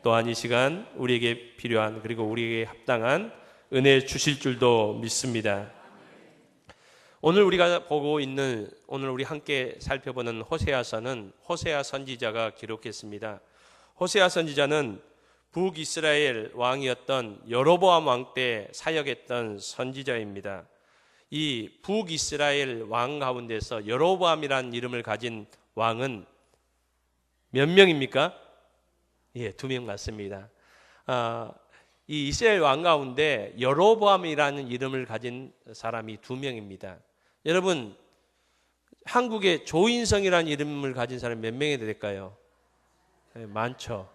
또한 이 시간 우리에게 필요한 그리고 우리에게 합당한 은혜 주실 줄도 믿습니다. 오늘 우리가 보고 있는 오늘 우리 함께 살펴보는 호세아서는 호세아 선지자가 기록했습니다. 호세아 선지자는 북이스라엘 왕이었던 여로보암 왕 때 사역했던 선지자입니다. 이 북이스라엘 왕 가운데서 여로보암이라는 이름을 가진 왕은 몇 명입니까? 예, 2명 맞습니다. 이 이스라엘 왕 가운데 여로보암이라는 이름을 가진 사람이 2명입니다. 여러분, 한국에 조인성이라는 이름을 가진 사람이 몇 명이 될까요? 예, 많죠.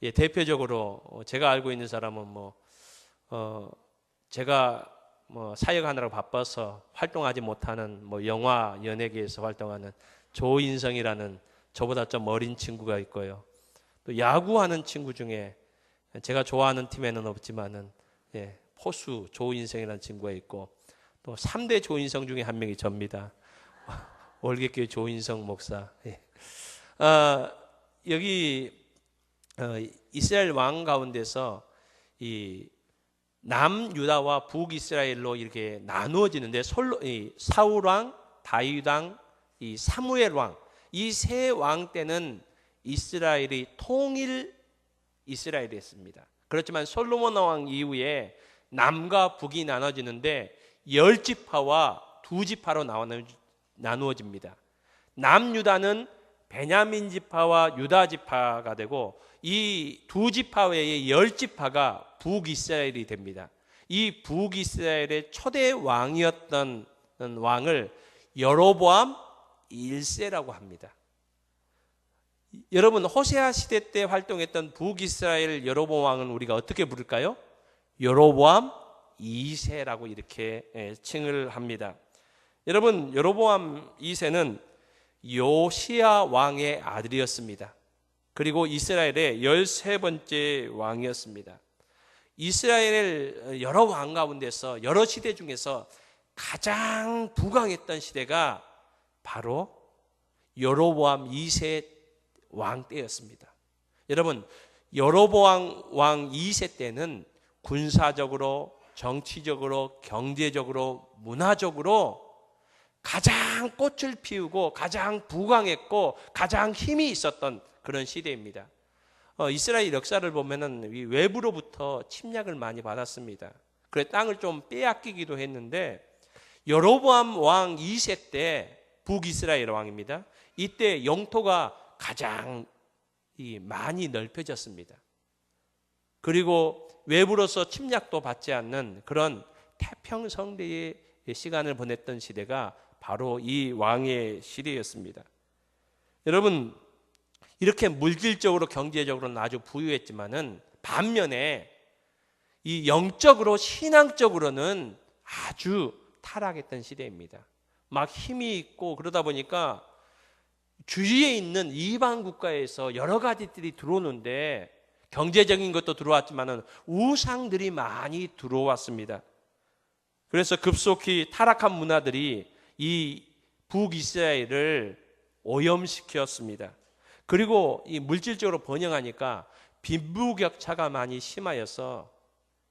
예, 대표적으로 제가 알고 있는 사람은 제가 사역하느라고 바빠서 활동하지 못하는 영화 연예계에서 활동하는 조인성이라는 저보다 좀 어린 친구가 있고요. 또 야구하는 친구 중에 제가 좋아하는 팀에는 없지만은 포수 조인성이라는 친구가 있고 또 3대 조인성 중에 한 명이 접니다. 월계교회 조인성 목사. 여기 이스라엘 왕 가운데서 이 남유다와 북이스라엘로 이렇게 나누어지는데 사울 왕, 다윗 왕, 이 사무엘 왕, 이 세 왕 때는 이스라엘이 통일 이스라엘이었습니다. 그렇지만 솔로몬 왕 이후에 남과 북이 나눠지는데 10지파와 2지파로 나누어집니다. 남유다는 베냐민 지파와 유다 지파가 되고 이 2지파 외에 10지파가 북이스라엘이 됩니다. 이 북이스라엘의 초대 왕이었던 왕을 여로보암 1세라고 합니다. 여러분, 호세아 시대 때 활동했던 북이스라엘 여로보암 왕은 우리가 어떻게 부를까요? 여로보암 2세라고 이렇게 칭을 합니다. 여러분, 여로보암 2세는 요시야 왕의 아들이었습니다. 그리고 이스라엘의 13번째 왕이었습니다. 이스라엘 여러 왕 가운데서 여러 시대 중에서 가장 부강했던 시대가 바로 여로보암 2세 왕 때였습니다. 여러분, 여로보암 왕 2세 때는 군사적으로, 정치적으로, 경제적으로, 문화적으로 가장 꽃을 피우고 가장 부강했고 가장 힘이 있었던 그런 시대입니다. 이스라엘 역사를 보면은 외부로부터 침략을 많이 받았습니다. 그래 땅을 좀 빼앗기기도 했는데 여로보암 왕 2세 때 북이스라엘 왕입니다. 이때 영토가 가장 많이 넓혀졌습니다. 그리고 외부로서 침략도 받지 않는 그런 태평성대의 시간을 보냈던 시대가 바로 이 왕의 시대였습니다. 여러분, 이렇게 물질적으로 경제적으로는 아주 부유했지만은 반면에 이 영적으로 신앙적으로는 아주 타락했던 시대입니다. 막 힘이 있고 그러다 보니까 주위에 있는 이방 국가에서 여러 가지들이 들어오는데 경제적인 것도 들어왔지만은 우상들이 많이 들어왔습니다. 그래서 급속히 타락한 문화들이 이 북이스라엘을 오염시켰습니다. 그리고 이 물질적으로 번영하니까 빈부격차가 많이 심하여서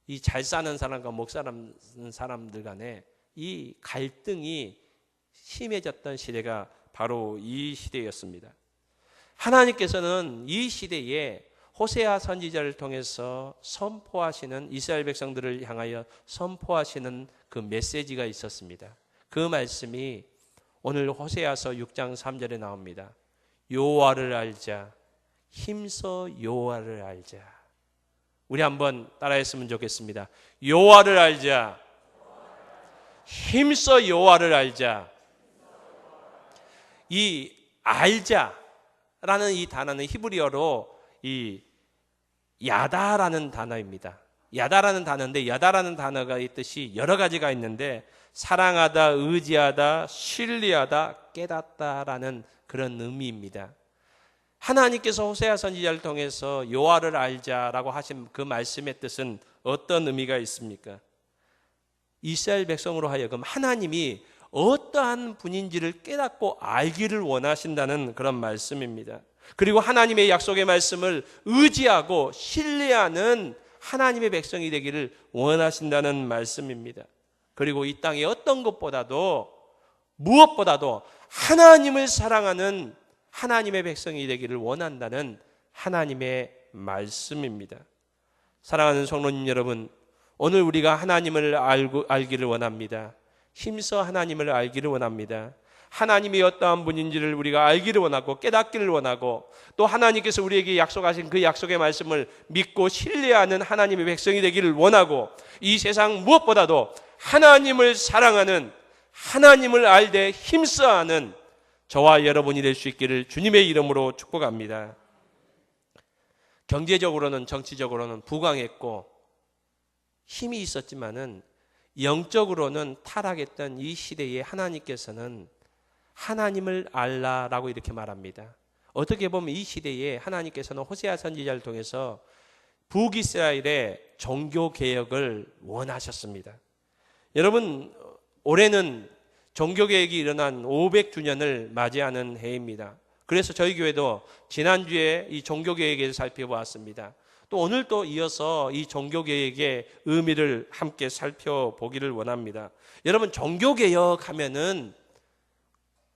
이 잘 사는 사람과 못 사는 사람들 간에 이 갈등이 심해졌던 시대가 바로 이 시대였습니다. 하나님께서는 이 시대에 호세아 선지자를 통해서 선포하시는 이스라엘 백성들을 향하여 선포하시는 그 메시지가 있었습니다. 그 말씀이 오늘 호세아서 6장 3절에 나옵니다. 여호와를 알자, 힘써 여호와를 알자. 우리 한번 따라했으면 좋겠습니다. 여호와를 알자, 힘써 여호와를 알자. 이 알자라는 이 단어는 히브리어로 이 야다라는 단어입니다. 야다라는 단어인데 야다라는 단어가 이 뜻이 여러 가지가 있는데 사랑하다, 의지하다, 신뢰하다, 깨닫다라는 그런 의미입니다. 하나님께서 호세아 선지자를 통해서 여호와를 알자라고 하신 그 말씀의 뜻은 어떤 의미가 있습니까? 이스라엘 백성으로 하여금 하나님이 어떠한 분인지를 깨닫고 알기를 원하신다는 그런 말씀입니다. 그리고 하나님의 약속의 말씀을 의지하고 신뢰하는 하나님의 백성이 되기를 원하신다는 말씀입니다. 그리고 이 땅의 어떤 것보다도 무엇보다도 하나님을 사랑하는 하나님의 백성이 되기를 원한다는 하나님의 말씀입니다. 사랑하는 성도님 여러분, 오늘 우리가 하나님을 알기를 원합니다. 힘써 하나님을 알기를 원합니다. 하나님이 어떠한 분인지를 우리가 알기를 원하고 깨닫기를 원하고 또 하나님께서 우리에게 약속하신 그 약속의 말씀을 믿고 신뢰하는 하나님의 백성이 되기를 원하고 이 세상 무엇보다도 하나님을 사랑하는 하나님을 알되 힘써하는 저와 여러분이 될 수 있기를 주님의 이름으로 축복합니다. 경제적으로는 정치적으로는 부강했고 힘이 있었지만은 영적으로는 타락했던 이 시대에 하나님께서는 하나님을 알라라고 이렇게 말합니다. 어떻게 보면 이 시대에 하나님께서는 호세아 선지자를 통해서 북이스라엘의 종교 개혁을 원하셨습니다. 여러분, 올해는 종교 개혁이 일어난 500주년을 맞이하는 해입니다. 그래서 저희 교회도 지난주에 이 종교 개혁에 대해서 살펴보았습니다. 또 오늘 또 이어서 이 종교 개혁의 의미를 함께 살펴보기를 원합니다. 여러분, 종교 개혁하면은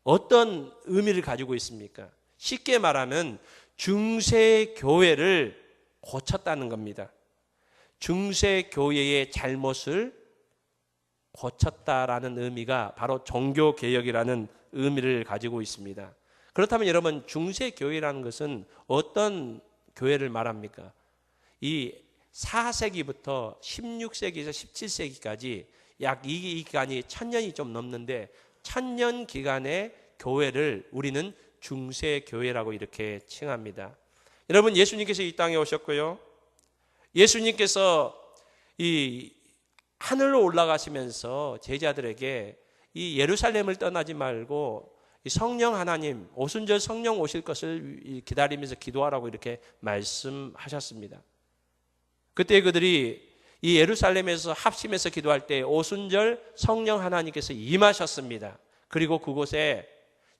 어떤 의미를 가지고 있습니까? 쉽게 말하면 중세 교회를 고쳤다는 겁니다. 중세 교회의 잘못을 고쳤다라는 의미가 바로 종교 개혁이라는 의미를 가지고 있습니다. 그렇다면 여러분, 중세 교회라는 것은 어떤 교회를 말합니까? 이 4세기부터 16세기에서 17세기까지 약 이 기간이 1000년이 좀 넘는데 1000년 기간의 교회를 우리는 중세교회라고 이렇게 칭합니다. 여러분, 예수님께서 이 땅에 오셨고요. 예수님께서 이 하늘로 올라가시면서 제자들에게 이 예루살렘을 떠나지 말고 이 성령 하나님, 오순절 성령 오실 것을 기다리면서 기도하라고 이렇게 말씀하셨습니다. 그때 그들이 이 예루살렘에서 합심해서 기도할 때 오순절 성령 하나님께서 임하셨습니다. 그리고 그곳에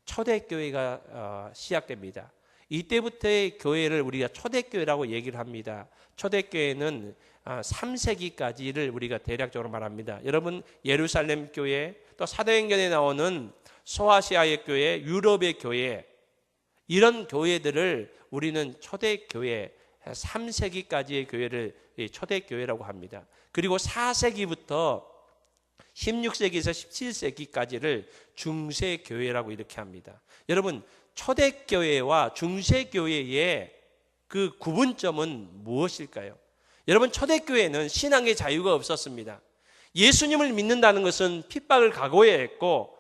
초대교회가 시작됩니다. 이때부터의 교회를 우리가 초대교회라고 얘기를 합니다. 초대교회는 3세기까지를 우리가 대략적으로 말합니다. 여러분, 예루살렘 교회, 또 사도행전에 나오는 소아시아의 교회, 유럽의 교회, 이런 교회들을 우리는 초대교회, 3세기까지의 교회를 초대교회라고 합니다. 그리고 4세기부터 16세기에서 17세기까지를 중세교회라고 이렇게 합니다. 여러분, 초대교회와 중세교회의 그 구분점은 무엇일까요? 여러분, 초대교회는 신앙의 자유가 없었습니다. 예수님을 믿는다는 것은 핍박을 각오해야 했고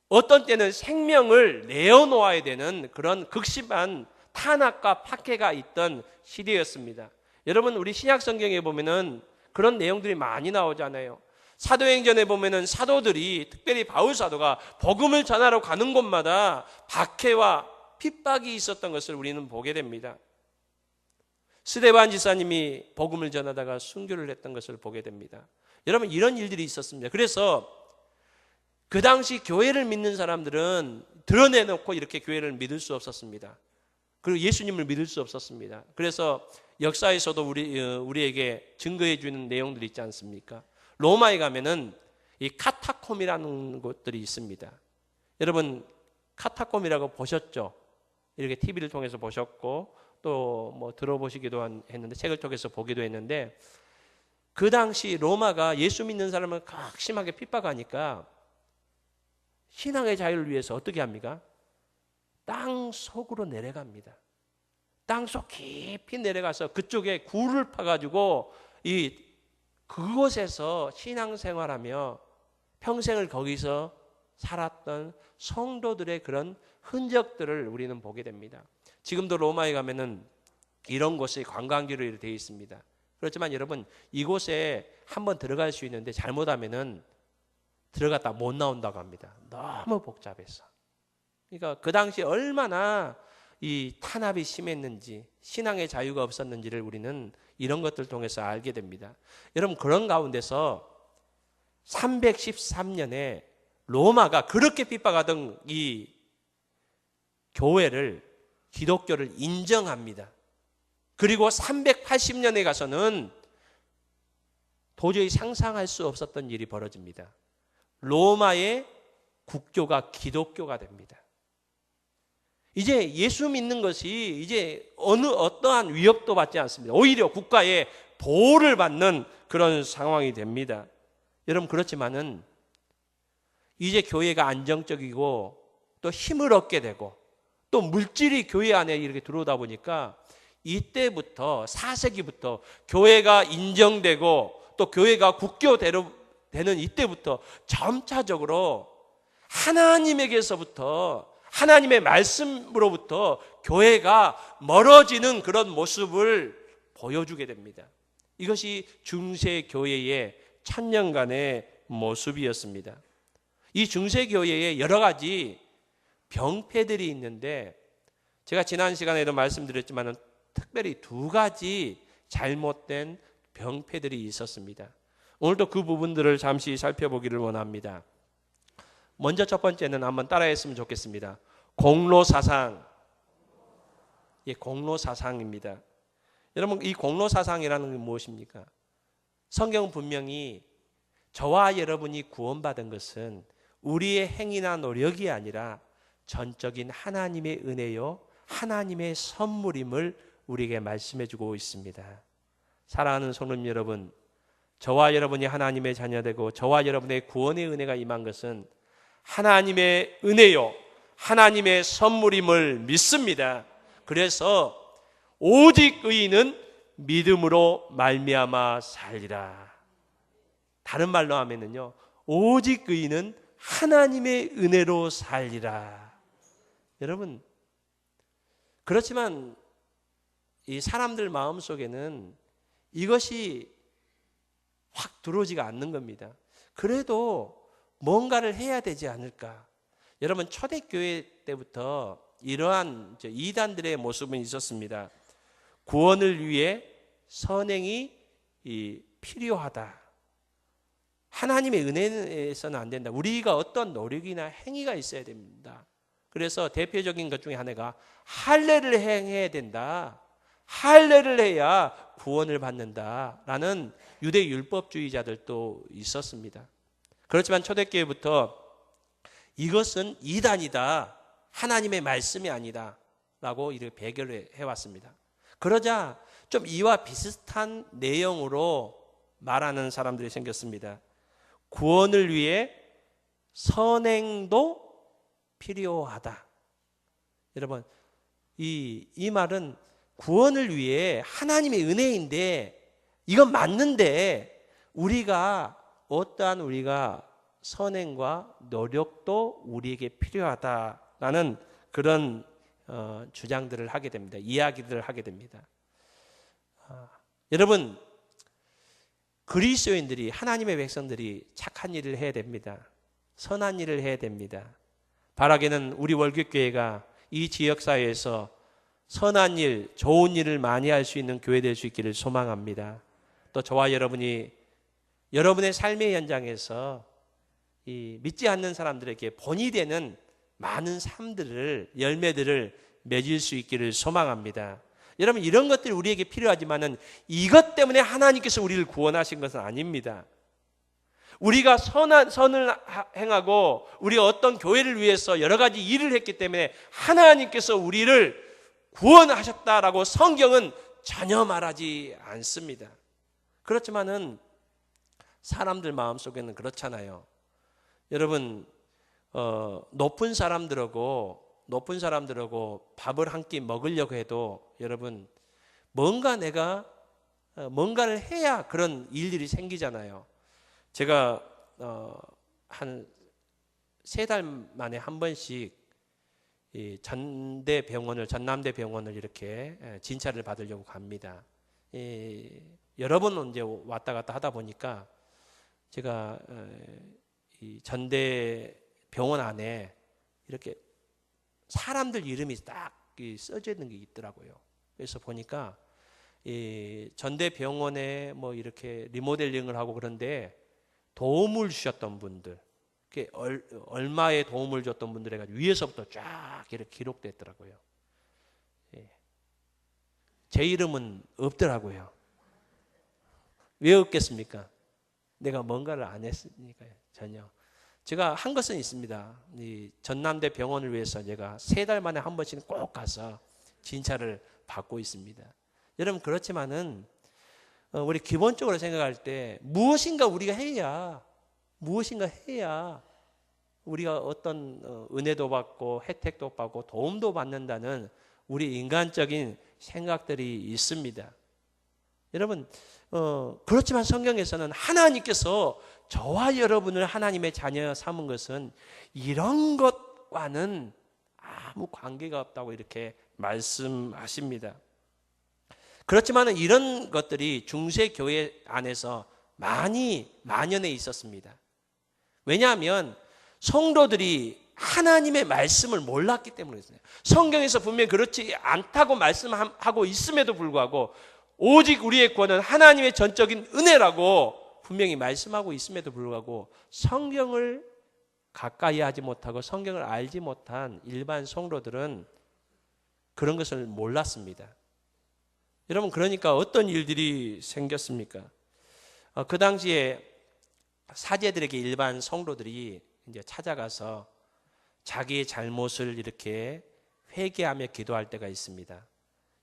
어떤 때는 생명을 내어놓아야 되는 그런 극심한 탄압과 박해가 있던 시대였습니다. 여러분, 우리 신약 성경에 보면은 그런 내용들이 많이 나오잖아요. 사도행전에 보면은 사도들이, 특별히 바울 사도가 복음을 전하러 가는 곳마다 박해와 핍박이 있었던 것을 우리는 보게 됩니다. 스데반 지사님이 복음을 전하다가 순교를 했던 것을 보게 됩니다. 여러분, 이런 일들이 있었습니다. 그래서 그 당시 교회를 믿는 사람들은 드러내놓고 이렇게 교회를 믿을 수 없었습니다. 그리고 예수님을 믿을 수 없었습니다. 그래서 역사에서도 우리에게 증거해 주는 내용들이 있지 않습니까? 로마에 가면은 이 카타콤이라는 곳들이 있습니다. 여러분, 카타콤이라고 보셨죠? 이렇게 TV를 통해서 보셨고 또 뭐 들어보시기도 했는데 책을 통해서 보기도 했는데 그 당시 로마가 예수 믿는 사람을 극심하게 핍박하니까 신앙의 자유를 위해서 어떻게 합니까? 땅 속으로 내려갑니다. 땅 속 깊이 내려가서 그쪽에 굴을 파가지고 그곳에서 신앙생활하며 평생을 거기서 살았던 성도들의 그런 흔적들을 우리는 보게 됩니다. 지금도 로마에 가면은 이런 곳이 관광지로 되어 있습니다. 그렇지만 여러분, 이곳에 한번 들어갈 수 있는데 잘못하면은 들어갔다 못 나온다고 합니다. 너무 복잡해서. 그러니까 그 당시 얼마나 이 탄압이 심했는지, 신앙의 자유가 없었는지를 우리는 이런 것들을 통해서 알게 됩니다. 여러분, 그런 가운데서 313년에 로마가 그렇게 핍박하던 이 교회를 기독교를 인정합니다. 그리고 380년에 가서는 도저히 상상할 수 없었던 일이 벌어집니다. 로마의 국교가 기독교가 됩니다. 이제 예수 믿는 것이 이제 어떠한 위협도 받지 않습니다. 오히려 국가의 보호를 받는 그런 상황이 됩니다. 여러분, 그렇지만은 이제 교회가 안정적이고 또 힘을 얻게 되고 또 물질이 교회 안에 이렇게 들어오다 보니까 이때부터 4세기부터 교회가 인정되고 또 교회가 국교되는 이때부터 점차적으로 하나님에게서부터 하나님의 말씀으로부터 교회가 멀어지는 그런 모습을 보여주게 됩니다. 이것이 중세교회의 1000년간의 모습이었습니다. 이 중세교회에 여러 가지 병폐들이 있는데 제가 지난 시간에도 말씀드렸지만 특별히 2가지 잘못된 병폐들이 있었습니다. 오늘도 그 부분들을 잠시 살펴보기를 원합니다. 먼저 첫 번째는 한번 따라했으면 좋겠습니다. 공로사상. 예, 공로사상입니다. 여러분, 이 공로사상이라는 게 무엇입니까? 성경은 분명히 저와 여러분이 구원받은 것은 우리의 행위나 노력이 아니라 전적인 하나님의 은혜요, 하나님의 선물임을 우리에게 말씀해 주고 있습니다. 사랑하는 성도님 여러분, 저와 여러분이 하나님의 자녀되고 저와 여러분의 구원의 은혜가 임한 것은 하나님의 은혜요, 하나님의 선물임을 믿습니다. 그래서 오직 의인은 믿음으로 말미암아 살리라. 다른 말로 하면은요, 오직 의인은 하나님의 은혜로 살리라. 여러분, 그렇지만 이 사람들 마음속에는 이것이 확 들어오지가 않는 겁니다. 그래도 뭔가를 해야 되지 않을까. 여러분, 초대교회 때부터 이러한 이단들의 모습은 있었습니다. 구원을 위해 선행이 필요하다. 하나님의 은혜에서는 안 된다. 우리가 어떤 노력이나 행위가 있어야 됩니다. 그래서 대표적인 것 중에 하나가 할례를 행해야 된다. 할례를 해야 구원을 받는다라는 유대 율법주의자들도 있었습니다. 그렇지만 초대교회부터 이것은 이단이다. 하나님의 말씀이 아니다. 라고 이렇게 배교를 해왔습니다. 그러자 좀 이와 비슷한 내용으로 말하는 사람들이 생겼습니다. 구원을 위해 선행도 필요하다. 여러분, 이 말은 구원을 위해 하나님의 은혜인데 이건 맞는데 우리가 선행과 노력도 우리에게 필요하다라는 그런 주장들을 하게 됩니다. 이야기들을 하게 됩니다. 여러분, 그리스도인들이, 하나님의 백성들이 착한 일을 해야 됩니다. 선한 일을 해야 됩니다. 바라기는 우리 월교교회가 이 지역사회에서 선한 일, 좋은 일을 많이 할 수 있는 교회 될 수 있기를 소망합니다. 또 저와 여러분이 여러분의 삶의 현장에서 이 믿지 않는 사람들에게 본이 되는 많은 삶들을, 열매들을 맺을 수 있기를 소망합니다. 여러분, 이런 것들이 우리에게 필요하지만은 이것 때문에 하나님께서 우리를 구원하신 것은 아닙니다. 우리가 선을 행하고 우리가 어떤 교회를 위해서 여러 가지 일을 했기 때문에 하나님께서 우리를 구원하셨다라고 성경은 전혀 말하지 않습니다. 그렇지만은 사람들 마음속에는 그렇잖아요. 여러분, 높은 사람들하고 밥을 한 끼 먹으려고 해도 여러분, 내가 뭔가를 해야 그런 일들이 생기잖아요. 제가 한 3달 만에 한 번씩 이 전남대 병원을 이렇게 진찰을 받으려고 갑니다. 여러 번 이제 왔다 갔다 하다 보니까 제가 이 전대 병원 안에 이렇게 사람들 이름이 딱 써져 있는 게 있더라고요. 그래서 보니까 이 전대 병원에 뭐 이렇게 리모델링을 하고 그런데 도움을 주셨던 분들, 얼마의 도움을 줬던 분들 해가지고 위에서부터 쫙 이렇게 기록됐더라고요. 제 이름은 없더라고요. 왜 없겠습니까? 내가 뭔가를 안 했으니까요. 전혀. 제가 한 것은 있습니다. 이 전남대 병원을 위해서 제가 3달 만에 한 번씩 꼭 가서 진찰을 받고 있습니다. 여러분 그렇지만은 우리 기본적으로 생각할 때 무엇인가 해야 우리가 어떤 은혜도 받고 혜택도 받고 도움도 받는다는 우리 인간적인 생각들이 있습니다. 여러분 그렇지만 성경에서는 하나님께서 저와 여러분을 하나님의 자녀 삼은 것은 이런 것과는 아무 관계가 없다고 이렇게 말씀하십니다. 그렇지만 이런 것들이 중세교회 안에서 많이 만연해 있었습니다. 왜냐하면 성도들이 하나님의 말씀을 몰랐기 때문에 그래요. 성경에서 분명히 그렇지 않다고 말씀하고 있음에도 불구하고 오직 우리의 구원은 하나님의 전적인 은혜라고 분명히 말씀하고 있음에도 불구하고 성경을 가까이 하지 못하고 성경을 알지 못한 일반 성도들은 그런 것을 몰랐습니다. 여러분 그러니까 어떤 일들이 생겼습니까? 그 당시에 사제들에게 일반 성도들이 이제 찾아가서 자기의 잘못을 이렇게 회개하며 기도할 때가 있습니다.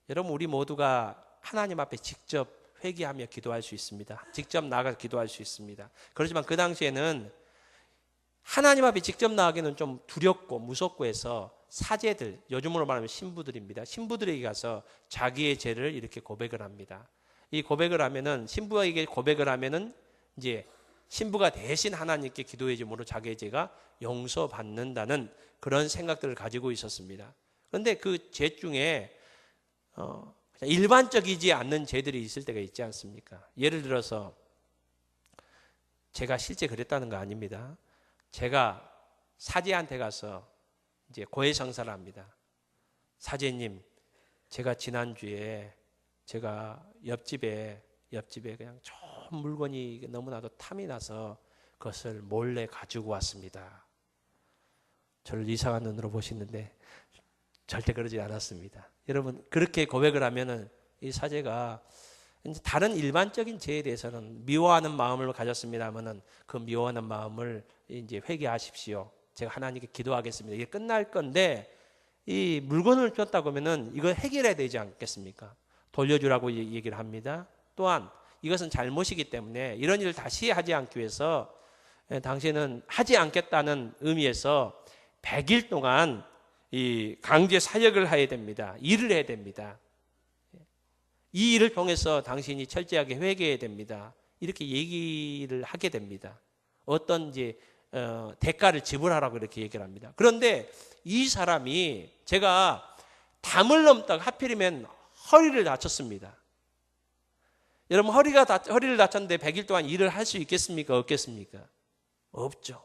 여러분 우리 모두가 하나님 앞에 직접 회개하며 기도할 수 있습니다. 직접 나가서 기도할 수 있습니다. 그렇지만 그 당시에는 하나님 앞에 직접 나가기는 좀 두렵고 무섭고 해서 사제들, 요즘으로 말하면 신부들입니다. 신부들에게 가서 자기의 죄를 이렇게 고백을 합니다. 이 고백을 하면은 신부에게 고백을 하면은 이제 신부가 대신 하나님께 기도해 줌으로 자기의 죄가 용서받는다는 그런 생각들을 가지고 있었습니다. 그런데 그 죄 중에 일반적이지 않는 죄들이 있을 때가 있지 않습니까? 예를 들어서 제가 실제 그랬다는 거 아닙니다. 제가 사제한테 가서 이제 고해성사를 합니다. 사제님, 제가 지난주에 제가 옆집에 그냥 좋은 물건이 너무나도 탐이 나서 그것을 몰래 가지고 왔습니다. 저를 이상한 눈으로 보시는데 절대 그러지 않았습니다. 여러분 그렇게 고백을 하면은 이 사제가 다른 일반적인 죄에 대해서는 미워하는 마음을 가졌습니다만은 그 미워하는 마음을 이제 회개하십시오. 제가 하나님께 기도하겠습니다. 이게 끝날 건데 이 물건을 줬다고 하면은 이거 해결해야 되지 않겠습니까? 돌려주라고 얘기를 합니다. 또한 이것은 잘못이기 때문에 이런 일을 다시 하지 않기 위해서 당신은 하지 않겠다는 의미에서 100일 동안 이 강제 사역을 해야 됩니다. 일을 해야 됩니다. 이 일을 통해서 당신이 철저하게 회개해야 됩니다. 이렇게 얘기를 하게 됩니다. 어떤 이제 대가를 지불하라고 이렇게 얘기를 합니다. 그런데 이 사람이 제가 담을 넘다가 하필이면 허리를 다쳤습니다. 여러분 허리를 다쳤는데 100일 동안 일을 할 수 있겠습니까? 없겠습니까? 없죠.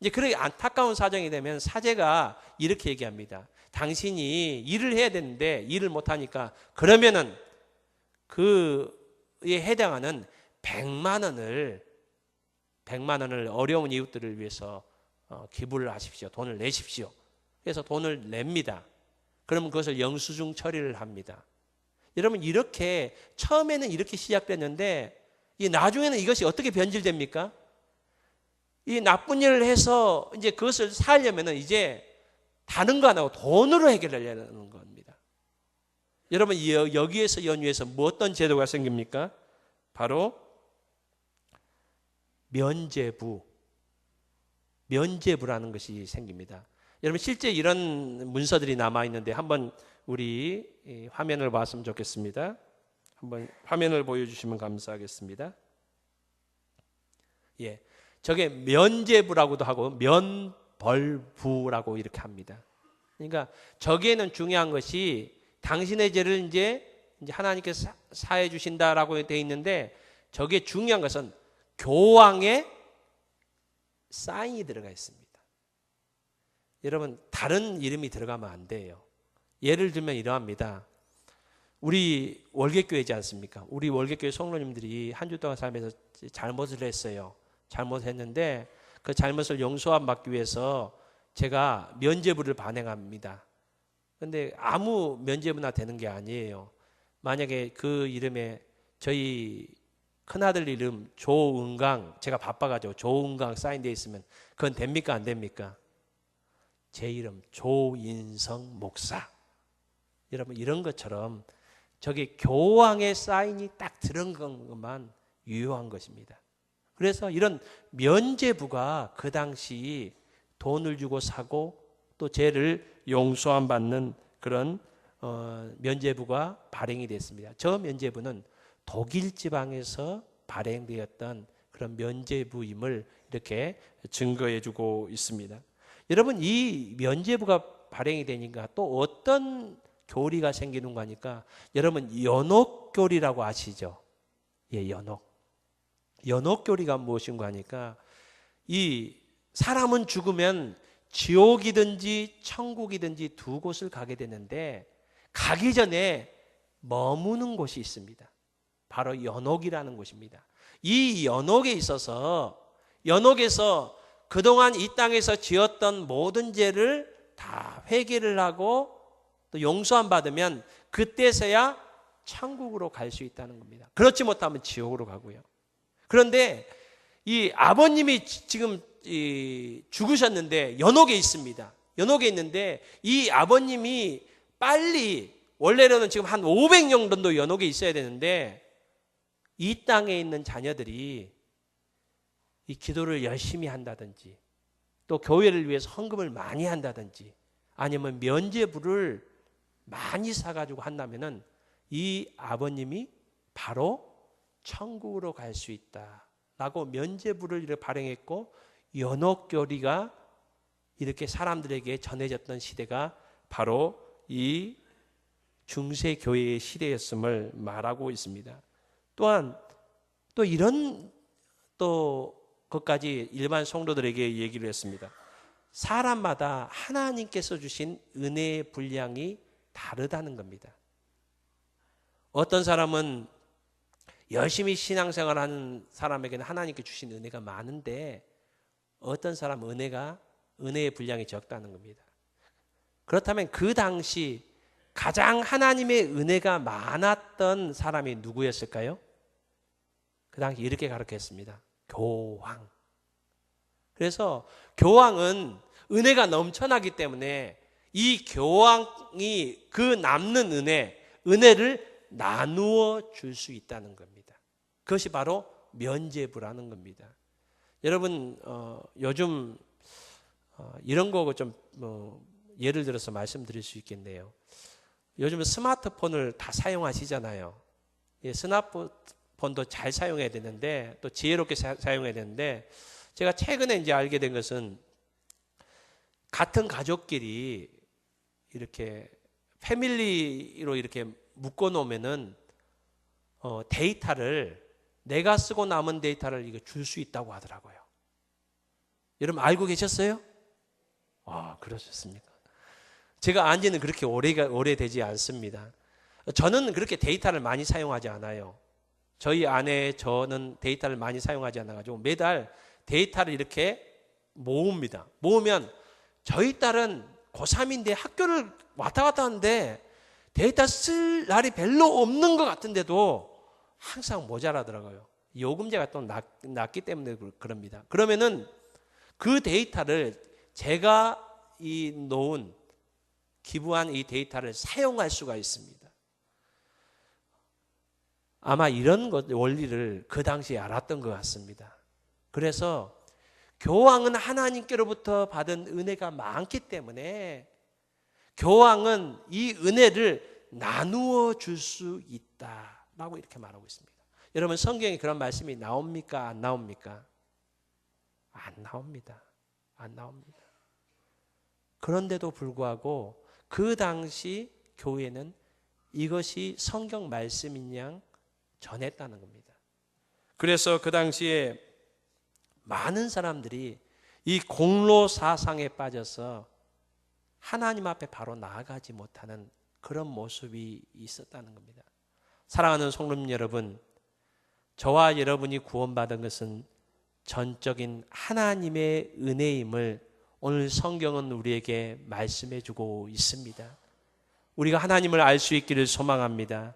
이제 그렇게 안타까운 사정이 되면 사제가 이렇게 얘기합니다. 당신이 일을 해야 되는데 일을 못하니까 그러면은 그에 해당하는 100만 원을 어려운 이웃들을 위해서 기부를 하십시오. 돈을 내십시오. 그래서 돈을 냅니다. 그러면 그것을 영수증 처리를 합니다. 여러분 이렇게 처음에는 이렇게 시작됐는데 이 나중에는 이것이 어떻게 변질됩니까? 이 나쁜 일을 해서 이제 그것을 살려면은 이제 다른 거 안 하고 돈으로 해결하려는 겁니다. 여러분 여기에서 연유해서 뭐 어떤 제도가 생깁니까? 바로 면죄부라는 것이 생깁니다. 여러분 실제 이런 문서들이 남아 있는데 한번 우리 화면을 봤으면 좋겠습니다. 한번 화면을 보여주시면 감사하겠습니다. 예, 저게 면죄부라고도 하고 면벌부라고 이렇게 합니다. 그러니까 저기에는 중요한 것이 당신의 죄를 이제 하나님께서 사해 주신다라고 되어 있는데 저게 중요한 것은 교황의 사인이 들어가 있습니다. 여러분 다른 이름이 들어가면 안 돼요. 예를 들면 이러합니다. 우리 월계교회지 않습니까? 우리 월계교회 성도님들이 한 주 동안 살면서 잘못을 했어요. 잘못했는데 그 잘못을 용서함 받기 위해서 제가 면죄부를 발행합니다. 그런데 아무 면죄부나 되는 게 아니에요. 만약에 그 이름에 저희 큰아들 이름 조은강, 제가 바빠가지고 조은강 사인되어 있으면 그건 됩니까 안 됩니까? 제 이름 조인성 목사. 여러분 이런 것처럼 저기 교황의 사인이 딱 들은 것만 유효한 것입니다. 그래서 이런 면죄부가 그 당시 돈을 주고 사고 또 죄를 용서함 받는 그런 면죄부가 발행이 됐습니다. 저 면죄부는 독일 지방에서 발행되었던 그런 면죄부임을 이렇게 증거해 주고 있습니다. 여러분 이 면죄부가 발행이 되니까 또 어떤 교리가 생기는 거니까 여러분 연옥교리라고 아시죠? 예, 연옥교리가 무엇인가 하니까 이 사람은 죽으면 지옥이든지 천국이든지 두 곳을 가게 되는데 가기 전에 머무는 곳이 있습니다. 바로 연옥이라는 곳입니다. 이 연옥에 있어서 연옥에서 그동안 이 땅에서 지었던 모든 죄를 다 회개를 하고 또 용서함 받으면 그때서야 천국으로 갈 수 있다는 겁니다. 그렇지 못하면 지옥으로 가고요. 그런데 이 아버님이 지금 죽으셨는데 연옥에 있습니다. 연옥에 있는데 이 아버님이 빨리 원래는 지금 한 500년 정도 연옥에 있어야 되는데 이 땅에 있는 자녀들이 이 기도를 열심히 한다든지 또 교회를 위해서 헌금을 많이 한다든지 아니면 면죄부를 많이 사가지고 한다면은 이 아버님이 바로 천국으로 갈 수 있다라고 면죄부를 이렇게 발행했고 연옥교리가 이렇게 사람들에게 전해졌던 시대가 바로 이 중세교회의 시대였음을 말하고 있습니다. 또한 또 이런 또 것까지 일반 성도들에게 얘기를 했습니다. 사람마다 하나님께서 주신 은혜의 분량이 다르다는 겁니다. 어떤 사람은 열심히 신앙생활하는 사람에게는 하나님께 주신 은혜가 많은데 어떤 사람은 은혜의 분량이 적다는 겁니다. 그렇다면 그 당시 가장 하나님의 은혜가 많았던 사람이 누구였을까요? 그 당시 이렇게 가르쳤습니다. 교황. 그래서 교황은 은혜가 넘쳐나기 때문에 이 교황이 그 남는 은혜를 나누어 줄 수 있다는 겁니다. 그것이 바로 면죄부라는 겁니다. 여러분 요즘 이런 거 좀 예를 들어서 말씀드릴 수 있겠네요. 요즘 스마트폰을 다 사용하시잖아요. 예, 스마트폰도 잘 사용해야 되는데 또 지혜롭게 사용해야 되는데 제가 최근에 이제 알게 된 것은 같은 가족끼리 이렇게 패밀리로 이렇게 묶어 놓으면은 데이터를 내가 쓰고 남은 데이터를 이거 줄 수 있다고 하더라고요. 여러분 알고 계셨어요? 아, 그러셨습니까? 제가 안 지는 그렇게 오래되지 않습니다. 저는 그렇게 데이터를 많이 사용하지 않아요. 저희 아내 저는 데이터를 많이 사용하지 않아가지고 매달 데이터를 이렇게 모읍니다. 모으면 저희 딸은 고3인데 학교를 왔다 갔다 하는데 데이터 쓸 날이 별로 없는 것 같은데도 항상 모자라더라고요. 요금제가 또 낮기 때문에 그럽니다. 그러면은 그 데이터를 제가 기부한 이 데이터를 사용할 수가 있습니다. 아마 이런 원리를 그 당시에 알았던 것 같습니다. 그래서 교황은 하나님께로부터 받은 은혜가 많기 때문에 교황은 이 은혜를 나누어 줄 수 있다라고 이렇게 말하고 있습니다. 여러분 성경에 그런 말씀이 나옵니까? 안 나옵니까? 안 나옵니다. 안 나옵니다. 그런데도 불구하고 그 당시 교회는 이것이 성경 말씀인 양 전했다는 겁니다. 그래서 그 당시에 많은 사람들이 이 공로 사상에 빠져서 하나님 앞에 바로 나아가지 못하는 그런 모습이 있었다는 겁니다. 사랑하는 성도님 여러분, 저와 여러분이 구원받은 것은 전적인 하나님의 은혜임을 오늘 성경은 우리에게 말씀해 주고 있습니다. 우리가 하나님을 알 수 있기를 소망합니다.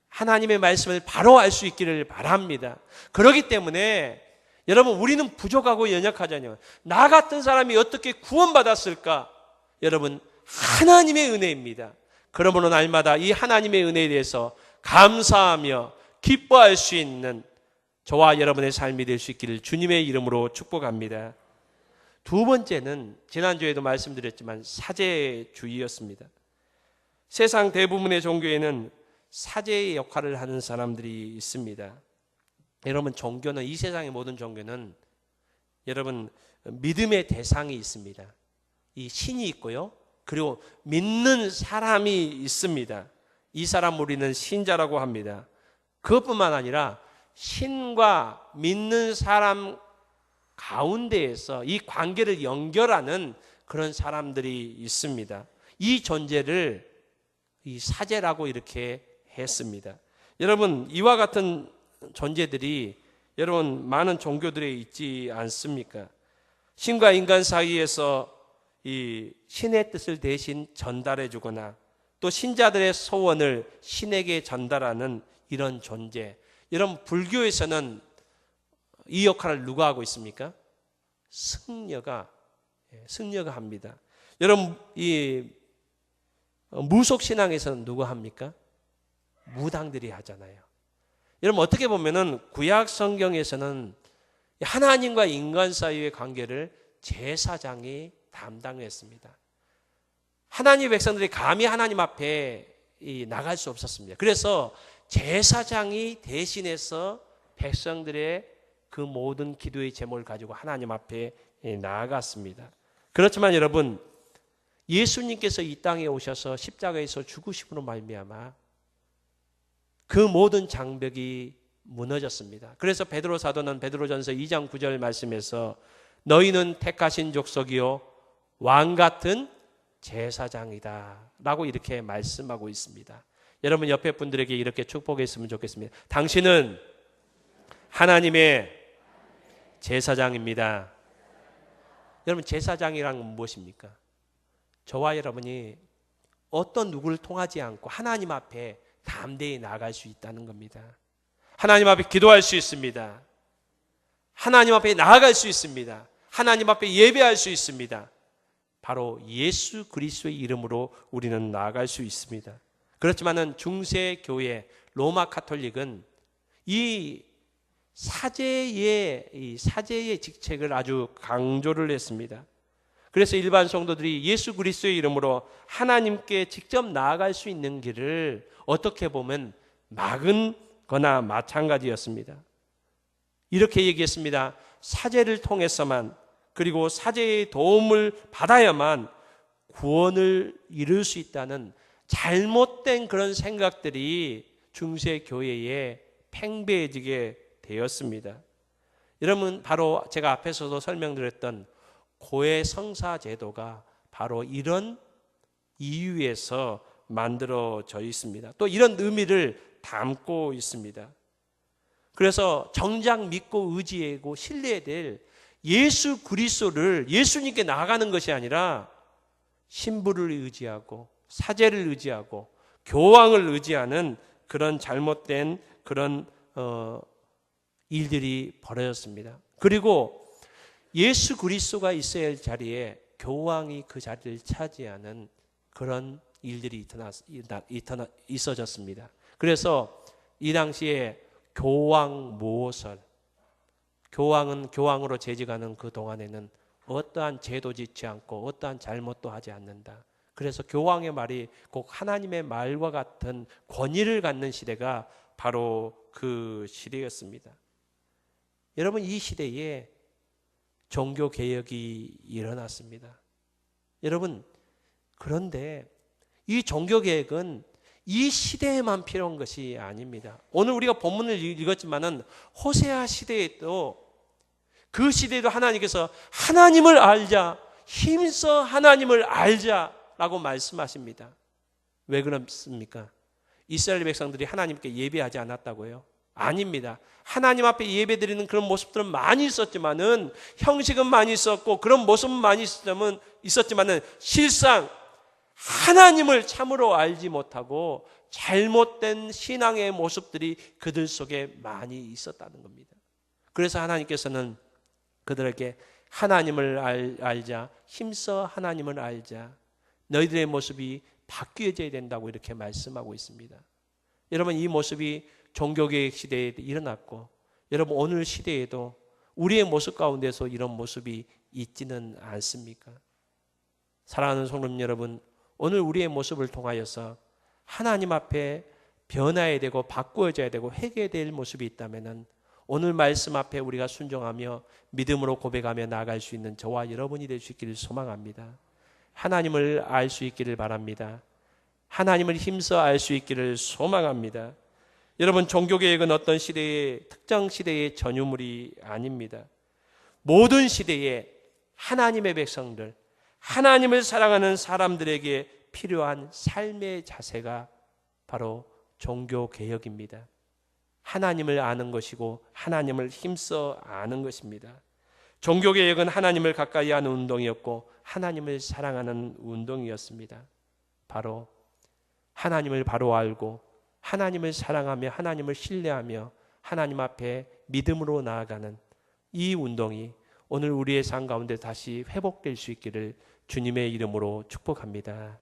하나님의 말씀을 바로 알 수 있기를 바랍니다. 그렇기 때문에 여러분, 우리는 부족하고 연약하잖아요. 나 같은 사람이 어떻게 구원받았을까? 여러분, 하나님의 은혜입니다. 그러므로 날마다 이 하나님의 은혜에 대해서 감사하며 기뻐할 수 있는 저와 여러분의 삶이 될 수 있기를 주님의 이름으로 축복합니다. 두 번째는 지난주에도 말씀드렸지만 사제주의였습니다. 세상 대부분의 종교에는 사제의 역할을 하는 사람들이 있습니다. 여러분, 종교는, 이 세상의 모든 종교는 여러분 믿음의 대상이 있습니다. 이 신이 있고요, 그리고 믿는 사람이 있습니다. 이 사람 우리는 신자라고 합니다. 그것뿐만 아니라 신과 믿는 사람 가운데에서 이 관계를 연결하는 그런 사람들이 있습니다. 이 존재를 이 사제라고 이렇게 했습니다. 여러분, 이와 같은 존재들이 여러분 많은 종교들에 있지 않습니까? 신과 인간 사이에서 이 신의 뜻을 대신 전달해 주거나 또 신자들의 소원을 신에게 전달하는 이런 존재. 여러분, 불교에서는 이 역할을 누가 하고 있습니까? 승려가 합니다. 여러분, 이 무속신앙에서는 누가 합니까? 무당들이 하잖아요. 여러분, 어떻게 보면은 구약 성경에서는 하나님과 인간 사이의 관계를 제사장이 담당했습니다. 하나님의 백성들이 감히 하나님 앞에 나갈 수 없었습니다. 그래서 제사장이 대신해서 백성들의 그 모든 기도의 제목을 가지고 하나님 앞에 나아갔습니다. 그렇지만 여러분, 예수님께서 이 땅에 오셔서 십자가에서 죽으심으로 말미암아 그 모든 장벽이 무너졌습니다. 그래서 베드로 사도는 베드로전서 2장 9절 말씀에서 너희는 택하신 족속이요 왕 같은 제사장이다 라고 이렇게 말씀하고 있습니다. 여러분, 옆에 분들에게 이렇게 축복했으면 좋겠습니다. 당신은 하나님의 제사장입니다. 여러분, 제사장이란 무엇입니까? 저와 여러분이 어떤 누구를 통하지 않고 하나님 앞에 담대히 나아갈 수 있다는 겁니다. 하나님 앞에 기도할 수 있습니다. 하나님 앞에 나아갈 수 있습니다. 하나님 앞에 예배할 수 있습니다. 바로 예수 그리스도의 이름으로 우리는 나아갈 수 있습니다. 그렇지만은 중세 교회 로마 카톨릭은 이 사제의 직책을 아주 강조를 했습니다. 그래서 일반 성도들이 예수 그리스도의 이름으로 하나님께 직접 나아갈 수 있는 길을 어떻게 보면 막은 거나 마찬가지였습니다. 이렇게 얘기했습니다. 사제를 통해서만, 그리고 사제의 도움을 받아야만 구원을 이룰 수 있다는 잘못된 그런 생각들이 중세 교회에 팽배해지게 되었습니다. 여러분, 바로 제가 앞에서도 설명드렸던 고해 성사 제도가 바로 이런 이유에서 만들어져 있습니다. 또 이런 의미를 담고 있습니다. 그래서 정작 믿고 의지하고 신뢰해야 될 예수 그리스도를 예수님께 나아가는 것이 아니라 신부를 의지하고 사제를 의지하고 교황을 의지하는 그런 잘못된 그런 일들이 벌어졌습니다. 그리고 예수 그리스도가 있어야 할 자리에 교황이 그 자리를 차지하는 그런 일들이 있어졌습니다. 그래서 이 당시에 교황 모설, 교황은 교황으로 재직하는 그 동안에는 어떠한 죄도 짓지 않고 어떠한 잘못도 하지 않는다. 그래서 교황의 말이 꼭 하나님의 말과 같은 권위를 갖는 시대가 바로 그 시대였습니다. 여러분, 이 시대에 종교개혁이 일어났습니다. 여러분, 그런데 이 종교개혁은 이 시대에만 필요한 것이 아닙니다. 오늘 우리가 본문을 읽었지만은 호세아 시대에도, 그 시대에도 하나님께서 하나님을 알자, 힘써 하나님을 알자라고 말씀하십니다. 왜 그렇습니까? 이스라엘 백성들이 하나님께 예배하지 않았다고요? 아닙니다. 하나님 앞에 예배드리는 그런 모습들은 많이 있었지만은, 형식은 많이 있었고 그런 모습은 많이 있었지만은 실상 하나님을 참으로 알지 못하고 잘못된 신앙의 모습들이 그들 속에 많이 있었다는 겁니다. 그래서 하나님께서는 그들에게 하나님을 알자, 힘써 하나님을 알자, 너희들의 모습이 바뀌어져야 된다고 이렇게 말씀하고 있습니다. 여러분, 이 모습이 종교개혁 시대에 일어났고, 여러분 오늘 시대에도 우리의 모습 가운데서 이런 모습이 있지는 않습니까? 사랑하는 성도님 여러분, 오늘 우리의 모습을 통하여서 하나님 앞에 변화해야 되고 바꾸어져야 되고 회개될 모습이 있다면 오늘 말씀 앞에 우리가 순종하며 믿음으로 고백하며 나아갈 수 있는 저와 여러분이 될 수 있기를 소망합니다. 하나님을 알 수 있기를 바랍니다. 하나님을 힘써 알 수 있기를 소망합니다. 여러분, 종교개혁은 어떤 시대의 특정 시대의 전유물이 아닙니다. 모든 시대에 하나님의 백성들, 하나님을 사랑하는 사람들에게 필요한 삶의 자세가 바로 종교개혁입니다. 하나님을 아는 것이고 하나님을 힘써 아는 것입니다. 종교개혁은 하나님을 가까이 하는 운동이었고 하나님을 사랑하는 운동이었습니다. 바로 하나님을 바로 알고 하나님을 사랑하며 하나님을 신뢰하며 하나님 앞에 믿음으로 나아가는 이 운동이 오늘 우리의 삶 가운데 다시 회복될 수 있기를 주님의 이름으로 축복합니다.